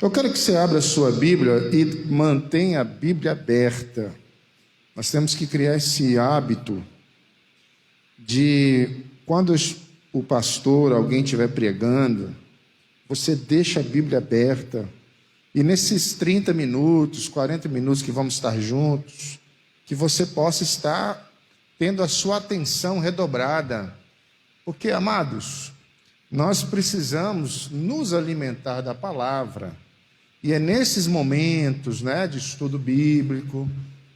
Eu quero que você abra a sua Bíblia e mantenha a Bíblia aberta. Nós temos que criar esse hábito de, quando o pastor, alguém estiver pregando, você deixa a Bíblia aberta. E nesses 30 minutos, 40 minutos que vamos estar juntos, que você possa estar tendo a sua atenção redobrada. Porque, amados, nós precisamos nos alimentar da palavra. E é nesses momentos, de estudo bíblico,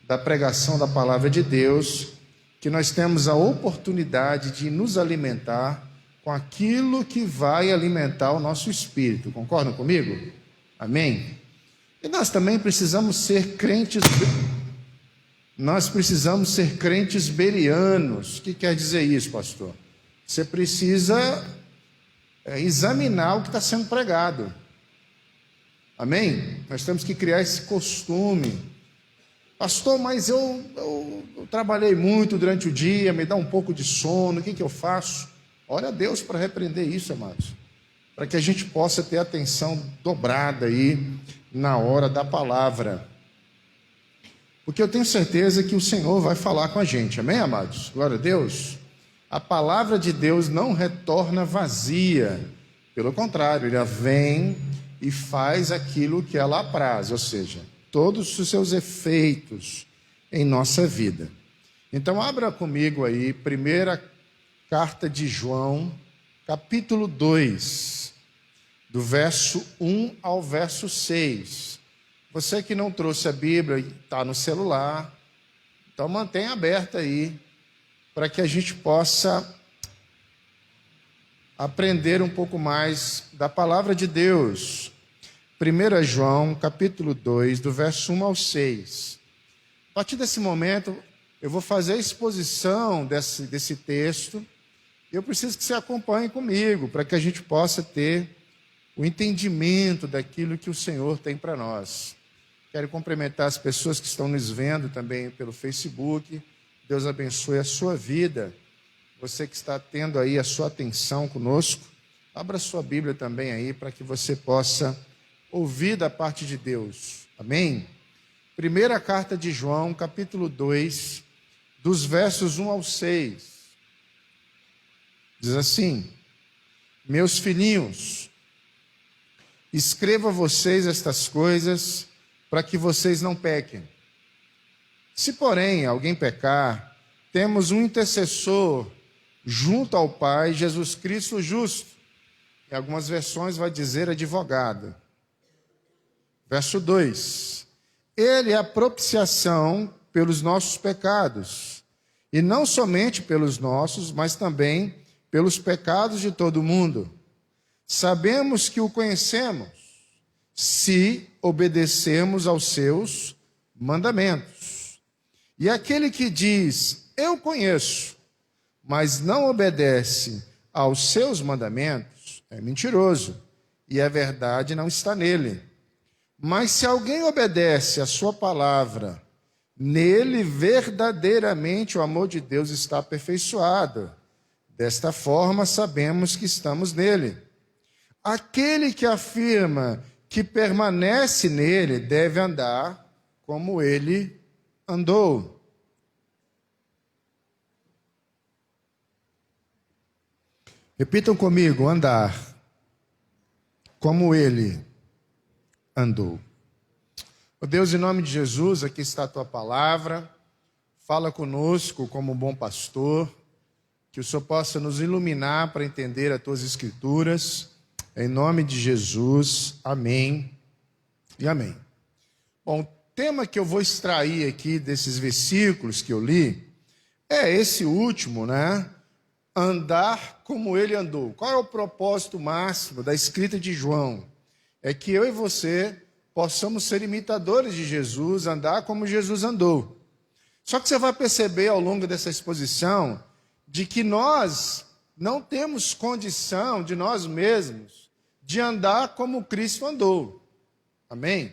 da pregação da palavra de Deus, que nós temos a oportunidade de nos alimentar com aquilo que vai alimentar o nosso espírito. Concordam comigo? Amém? E nós também precisamos ser crentes. Nós precisamos ser crentes berianos. O que quer dizer isso, pastor? Você precisa examinar o que está sendo pregado. Amém? Nós temos que criar esse costume. Pastor, mas eu trabalhei muito durante o dia, me dá um pouco de sono, o que eu faço? Ora a Deus para repreender isso, amados. Para que a gente possa ter atenção dobrada aí na hora da palavra. Porque eu tenho certeza que o Senhor vai falar com a gente. Amém, amados? Glória a Deus. A palavra de Deus não retorna vazia. Pelo contrário, ela vem e faz aquilo que ela apraz, ou seja, todos os seus efeitos em nossa vida. Então, abra comigo aí, primeira carta de João, capítulo 2, do verso 1 ao verso 6. Você que não trouxe a Bíblia e está no celular, então mantenha aberta aí, para que a gente possa aprender um pouco mais da palavra de Deus. 1 João, capítulo 2, do verso 1 ao 6. A partir desse momento, eu vou fazer a exposição desse texto. Eu preciso que você acompanhe comigo, para que a gente possa ter o entendimento daquilo que o Senhor tem para nós. Quero cumprimentar as pessoas que estão nos vendo também pelo Facebook. Deus abençoe a sua vida. Você que está tendo aí a sua atenção conosco, abra sua Bíblia também aí, para que você possa ouvir da parte de Deus. Amém? Primeira carta de João, capítulo 2, dos versos 1 ao 6. Diz assim: meus filhinhos, escrevo a vocês estas coisas para que vocês não pequem. Se, porém, alguém pecar, temos um intercessor junto ao Pai, Jesus Cristo justo. Em algumas versões vai dizer advogado. Verso 2. Ele é a propiciação pelos nossos pecados, e não somente pelos nossos, mas também pelos pecados de todo mundo. Sabemos que o conhecemos, se obedecermos aos seus mandamentos. E aquele que diz, eu conheço, mas não obedece aos seus mandamentos, é mentiroso, e a verdade não está nele. Mas se alguém obedece a sua palavra, nele verdadeiramente o amor de Deus está aperfeiçoado. Desta forma sabemos que estamos nele. Aquele que afirma que permanece nele deve andar como ele andou. Repitam comigo, andar como ele andou. Oh Deus, em nome de Jesus, aqui está a tua palavra. Fala conosco como um bom pastor, que o Senhor possa nos iluminar para entender as tuas escrituras. Em nome de Jesus, amém e amém. Bom, o tema que eu vou extrair aqui desses versículos que eu li é esse último, Andar como ele andou. Qual é o propósito máximo da escrita de João? É que eu e você possamos ser imitadores de Jesus, andar como Jesus andou. Só que você vai perceber ao longo dessa exposição de que nós não temos condição de nós mesmos de andar como Cristo andou. Amém?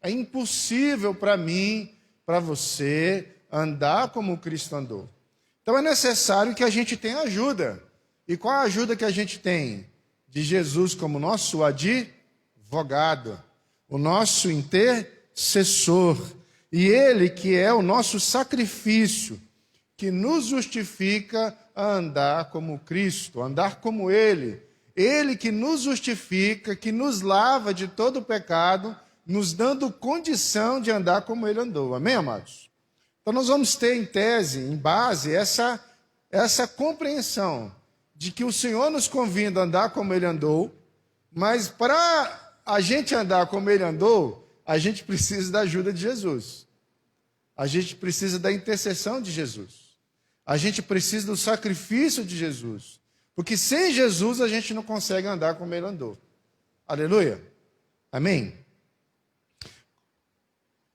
É impossível para mim, para você, andar como Cristo andou. Então é necessário que a gente tenha ajuda. E qual a ajuda que a gente tem? De Jesus como nosso advogado. o nosso intercessor, e ele que é o nosso sacrifício, que nos justifica a andar como Cristo, andar como Ele. Ele que nos justifica, que nos lava de todo o pecado, nos dando condição de andar como Ele andou. Amém, amados? Então nós vamos ter em tese, em base, essa compreensão de que o Senhor nos convida a andar como Ele andou, mas para a gente andar como Ele andou, a gente precisa da ajuda de Jesus. A gente precisa da intercessão de Jesus. A gente precisa do sacrifício de Jesus. Porque sem Jesus a gente não consegue andar como Ele andou. Aleluia. Amém?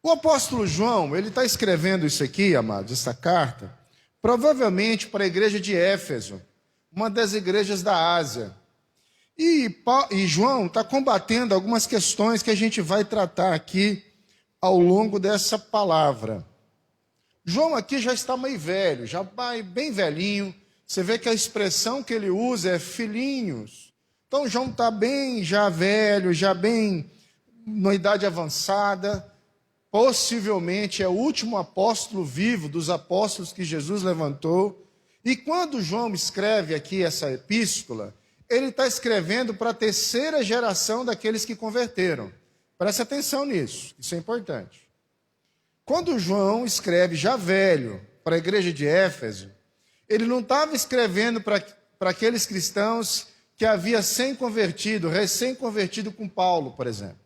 O apóstolo João, ele está escrevendo isso aqui, amados, essa carta, provavelmente para a igreja de Éfeso, uma das igrejas da Ásia. E João está combatendo algumas questões que a gente vai tratar aqui ao longo dessa palavra. João aqui já está meio velho, já bem velhinho. Você vê que a expressão que ele usa é filhinhos. Então João está bem já velho, já bem na idade avançada. Possivelmente é o último apóstolo vivo dos apóstolos que Jesus levantou. E quando João escreve aqui essa epístola, ele está escrevendo para a terceira geração daqueles que converteram. Preste atenção nisso, isso é importante. Quando João escreve já velho para a igreja de Éfeso, ele não estava escrevendo para aqueles cristãos que havia recém-convertido com Paulo, por exemplo.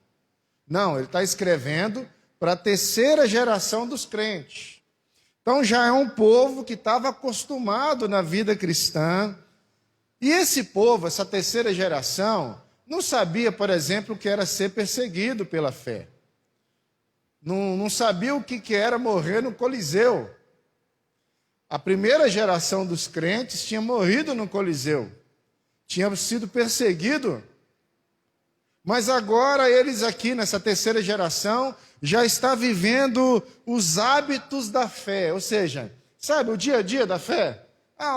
Não, ele está escrevendo para a terceira geração dos crentes. Então já é um povo que estava acostumado na vida cristã. E esse povo, essa terceira geração, não sabia, por exemplo, o que era ser perseguido pela fé. Não sabia o que era morrer no Coliseu. A primeira geração dos crentes tinha morrido no Coliseu. Tinha sido perseguido. Mas agora eles aqui, nessa terceira geração, já estão vivendo os hábitos da fé. Ou seja, sabe, o dia a dia da fé?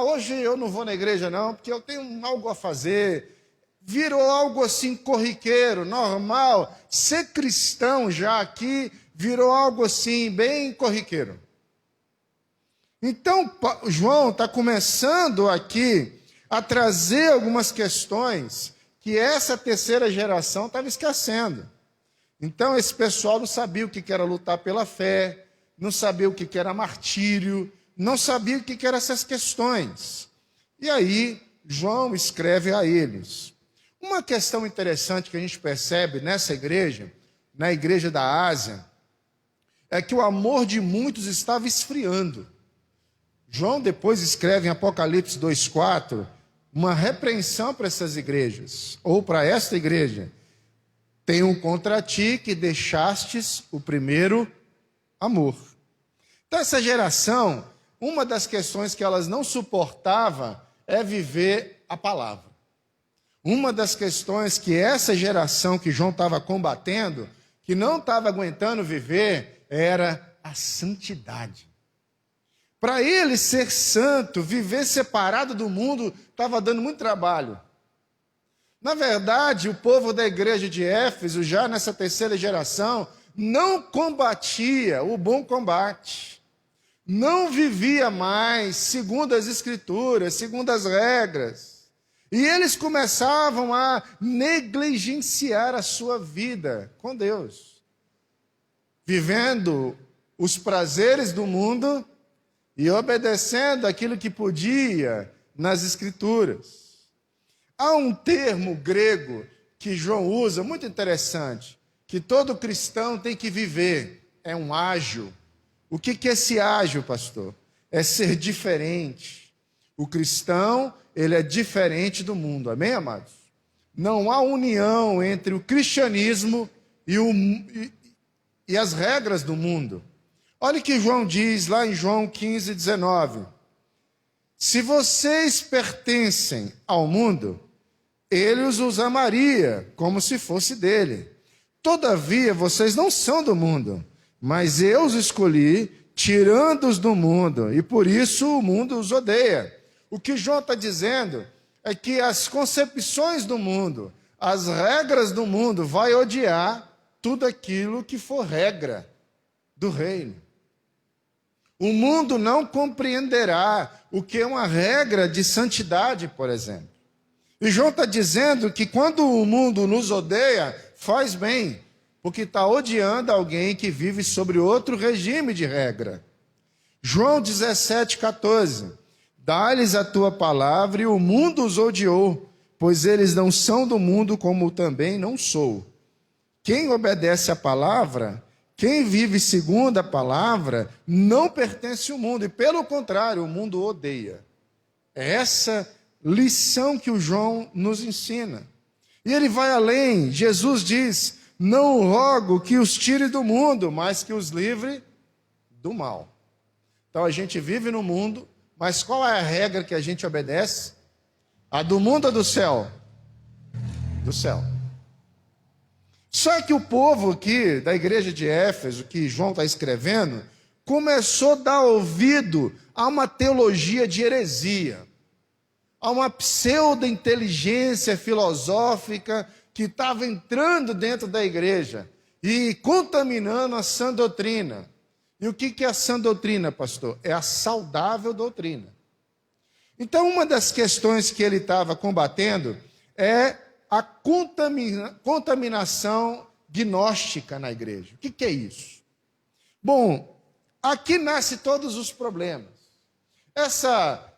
Hoje eu não vou na igreja não, porque eu tenho algo a fazer. Virou algo assim corriqueiro, normal. Ser cristão já aqui virou algo assim bem corriqueiro. Então, João está começando aqui a trazer algumas questões que essa terceira geração estava esquecendo. Então, esse pessoal não sabia o que era lutar pela fé, não sabia o que era martírio, não sabia o que eram essas questões. E aí, João escreve a eles. Uma questão interessante que a gente percebe nessa igreja, na igreja da Ásia, é que o amor de muitos estava esfriando. João depois escreve em Apocalipse 2,4 uma repreensão para essas igrejas, ou para esta igreja. Tenho contra ti que deixastes o primeiro amor. Então essa geração, uma das questões que elas não suportavam é viver a palavra. Uma das questões que essa geração que João estava combatendo, que não estava aguentando viver, era a santidade. Para ele ser santo, viver separado do mundo, estava dando muito trabalho. Na verdade, o povo da igreja de Éfeso, já nessa terceira geração, não combatia o bom combate. Não vivia mais segundo as escrituras, segundo as regras. E eles começavam a negligenciar a sua vida com Deus, vivendo os prazeres do mundo e obedecendo aquilo que podia nas escrituras. Há um termo grego que João usa, muito interessante, que todo cristão tem que viver, é um ágio. O que é esse ágio, pastor? É ser diferente. O cristão, ele é diferente do mundo, amém, amados? Não há união entre o cristianismo e as regras do mundo. Olha o que João diz lá em João 15:19. Se vocês pertencem ao mundo, ele os amaria como se fosse dele. Todavia, vocês não são do mundo, mas eu os escolhi, tirando-os do mundo, e por isso o mundo os odeia. O que João está dizendo é que as concepções do mundo, as regras do mundo vai odiar tudo aquilo que for regra do reino. O mundo não compreenderá o que é uma regra de santidade, por exemplo. E João está dizendo que quando o mundo nos odeia, faz bem, porque está odiando alguém que vive sobre outro regime de regra. João 17,14. Dá-lhes a tua palavra e o mundo os odiou, pois eles não são do mundo como também não sou. Quem obedece à palavra, quem vive segundo a palavra, não pertence ao mundo, e pelo contrário, o mundo odeia. É essa lição que o João nos ensina. E ele vai além. Jesus diz: não rogo que os tire do mundo, mas que os livre do mal. Então a gente vive no mundo, mas qual é a regra que a gente obedece? A do mundo ou do céu? Do céu. Só que o povo aqui da igreja de Éfeso, que João está escrevendo, começou a dar ouvido a uma teologia de heresia, a uma pseudo-inteligência filosófica que estava entrando dentro da igreja e contaminando a sã doutrina. E o que é a sã doutrina, pastor? É a saudável doutrina. Então, uma das questões que ele estava combatendo é a contaminação gnóstica na igreja. O que é isso? Bom, aqui nascem todos os problemas. Essa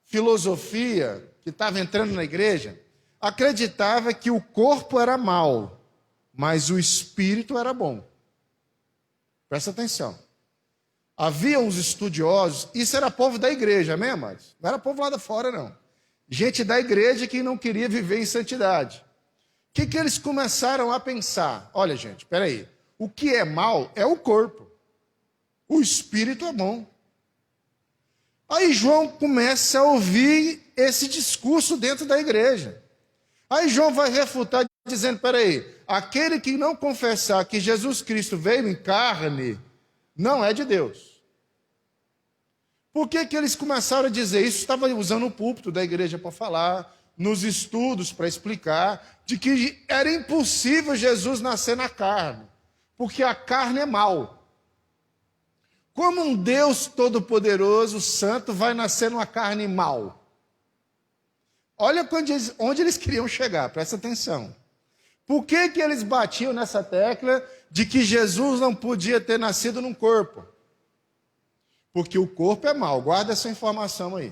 filosofia que estava entrando na igreja acreditava que o corpo era mau, mas o espírito era bom. Presta atenção. Havia uns estudiosos, isso era povo da igreja, amém, amados? Não era povo lá da fora, não. Gente da igreja que não queria viver em santidade. O que eles começaram a pensar? Olha, gente, espera aí. O que é mal é o corpo. O espírito é bom. Aí João começa a ouvir esse discurso dentro da igreja. Aí João vai refutar dizendo, espera aí, aquele que não confessar que Jesus Cristo veio em carne, não é de Deus. Por que eles começaram a dizer isso? Estava usando o púlpito da igreja para falar, nos estudos para explicar, de que era impossível Jesus nascer na carne, porque a carne é mal. Como um Deus todo-poderoso, santo, vai nascer numa carne mal? Olha onde eles queriam chegar, presta atenção. Por que eles batiam nessa tecla de que Jesus não podia ter nascido num corpo? Porque o corpo é mau, guarda essa informação aí.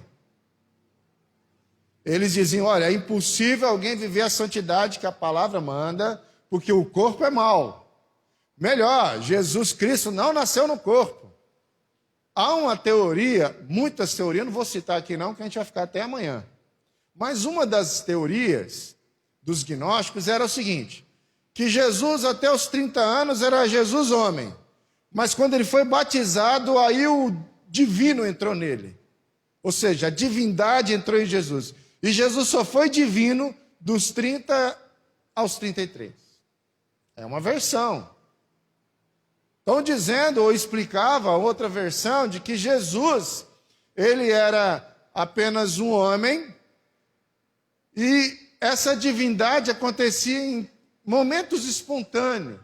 Eles diziam, olha, é impossível alguém viver a santidade que a palavra manda, porque o corpo é mau. Melhor, Jesus Cristo não nasceu no corpo. Há uma teoria, muitas teorias, não vou citar aqui não, que a gente vai ficar até amanhã. Mas uma das teorias dos gnósticos era o seguinte, que Jesus até os 30 anos era Jesus homem, mas quando ele foi batizado, aí o divino entrou nele. Ou seja, a divindade entrou em Jesus. E Jesus só foi divino dos 30 aos 33. É uma versão. Estão dizendo, ou explicava outra versão, de que Jesus, ele era apenas um homem, e essa divindade acontecia em momentos espontâneos.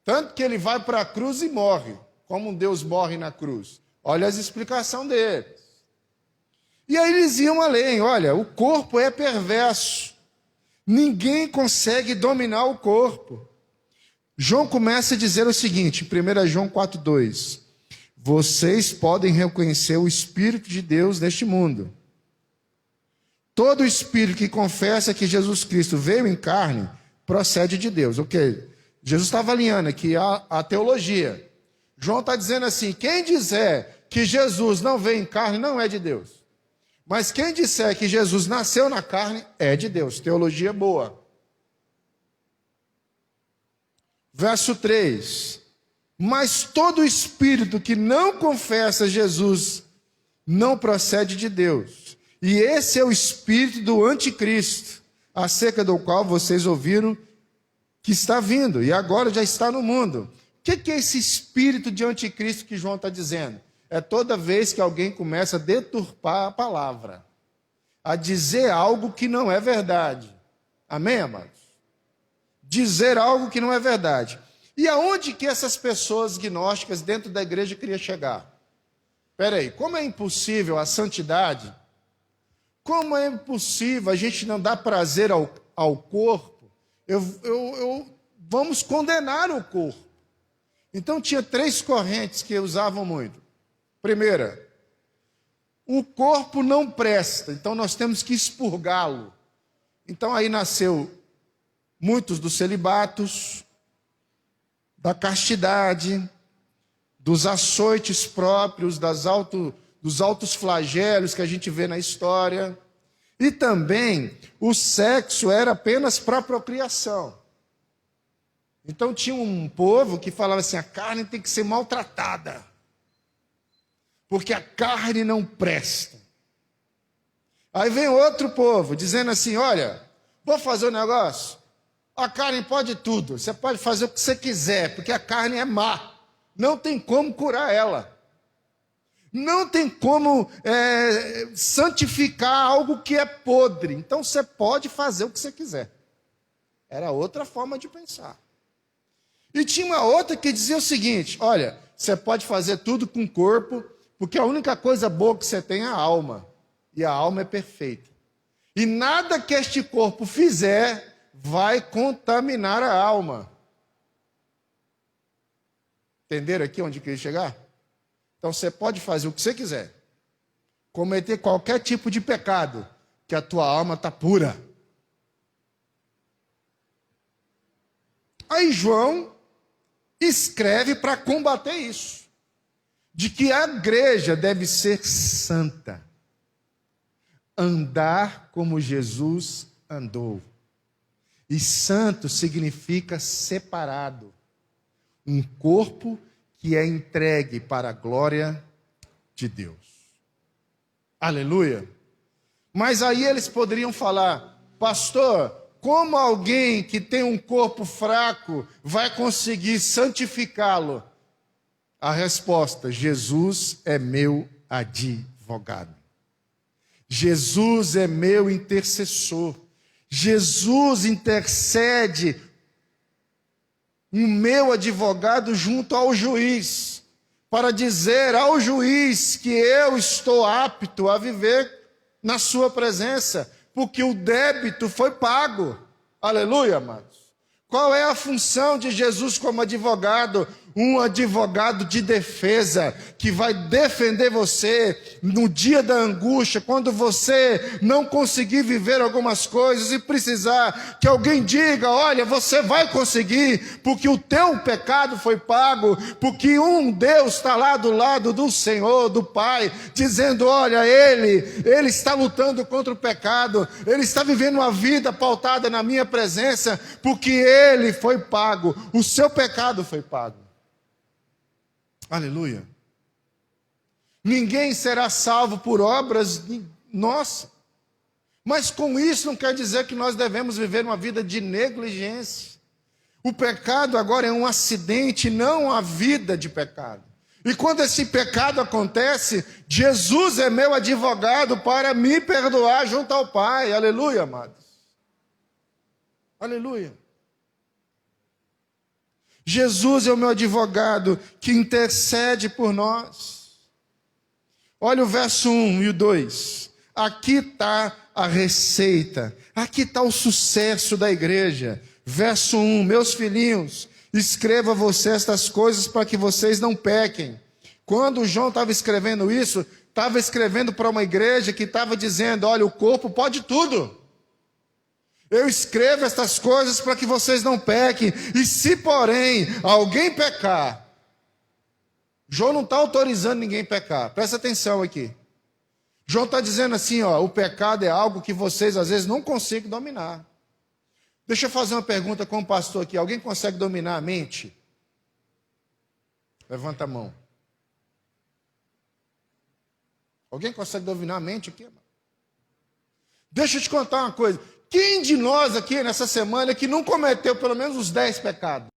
Tanto que ele vai para a cruz e morre, como um Deus morre na cruz. Olha as explicações deles. E aí eles iam além, olha, o corpo é perverso. Ninguém consegue dominar o corpo. João começa a dizer o seguinte, em 1 João 4,2. Vocês podem reconhecer o Espírito de Deus neste mundo. Todo espírito que confessa que Jesus Cristo veio em carne, procede de Deus. Ok? Jesus estava alinhando aqui a teologia. João está dizendo assim, quem disser que Jesus não veio em carne, não é de Deus. Mas quem disser que Jesus nasceu na carne, é de Deus. Teologia boa. Verso 3. Mas todo espírito que não confessa Jesus não procede de Deus. E esse é o espírito do anticristo, acerca do qual vocês ouviram que está vindo, e agora já está no mundo. O que é esse espírito de anticristo que João está dizendo? É toda vez que alguém começa a deturpar a palavra, a dizer algo que não é verdade. Amém, amados? dizer algo que não é verdade. E aonde que essas pessoas gnósticas dentro da igreja queriam chegar? Espera aí, como é impossível a santidade, como é impossível a gente não dar prazer ao corpo, vamos condenar o corpo. Então tinha 3 correntes que usavam muito. Primeira, o corpo não presta, então nós temos que expurgá-lo. Então aí nasceu muitos dos celibatos, da castidade, dos açoites próprios, dos altos flagelos que a gente vê na história. E também o sexo era apenas para procriação. Então tinha um povo que falava assim, a carne tem que ser maltratada, porque a carne não presta. Aí vem outro povo dizendo assim, olha, vou fazer um negócio, a carne pode tudo, você pode fazer o que você quiser, porque a carne é má, não tem como curar ela, não tem como santificar algo que é podre, então você pode fazer o que você quiser. Era outra forma de pensar. E tinha uma outra que dizia o seguinte, olha, você pode fazer tudo com o corpo, porque a única coisa boa que você tem é a alma, e a alma é perfeita. E nada que este corpo fizer vai contaminar a alma. Entenderam aqui onde queria chegar? Então você pode fazer o que você quiser, cometer qualquer tipo de pecado, que a tua alma está pura. Aí João escreve para combater isso, de que a igreja deve ser santa, andar como Jesus andou. E santo significa separado, um corpo que é entregue para a glória de Deus. Aleluia! Mas aí eles poderiam falar, pastor, como alguém que tem um corpo fraco vai conseguir santificá-lo? A resposta, Jesus é meu advogado. Jesus é meu intercessor. Jesus intercede o meu advogado junto ao juiz, para dizer ao juiz que eu estou apto a viver na sua presença, porque o débito foi pago. Aleluia, amados. Qual é a função de Jesus como advogado? Um advogado de defesa, que vai defender você no dia da angústia, quando você não conseguir viver algumas coisas e precisar que alguém diga, olha, você vai conseguir, porque o teu pecado foi pago, porque um Deus está lá do lado do Senhor, do Pai, dizendo, olha, Ele está lutando contra o pecado, Ele está vivendo uma vida pautada na minha presença, porque Ele foi pago, o seu pecado foi pago. Aleluia. Ninguém será salvo por obras nossas. Mas com isso não quer dizer que nós devemos viver uma vida de negligência. O pecado agora é um acidente, não a vida de pecado. E quando esse pecado acontece, Jesus é meu advogado para me perdoar junto ao Pai. Aleluia, amados. Aleluia. Jesus é o meu advogado que intercede por nós. Olha o verso 1 e o 2. Aqui está a receita. Aqui está o sucesso da igreja. Verso 1. Meus filhinhos, escreva a vocês estas coisas para que vocês não pequem. Quando João estava escrevendo isso, estava escrevendo para uma igreja que estava dizendo, olha, o corpo pode tudo. Eu escrevo estas coisas para que vocês não pequem. E se, porém, alguém pecar, João não está autorizando ninguém a pecar. Presta atenção aqui. João está dizendo assim, ó, o pecado é algo que vocês às vezes não conseguem dominar. Deixa eu fazer uma pergunta com o pastor aqui. Alguém consegue dominar a mente? Levanta a mão. Alguém consegue dominar a mente aqui? Deixa eu te contar uma coisa. Quem de nós aqui nessa semana que não cometeu pelo menos os 10 pecados?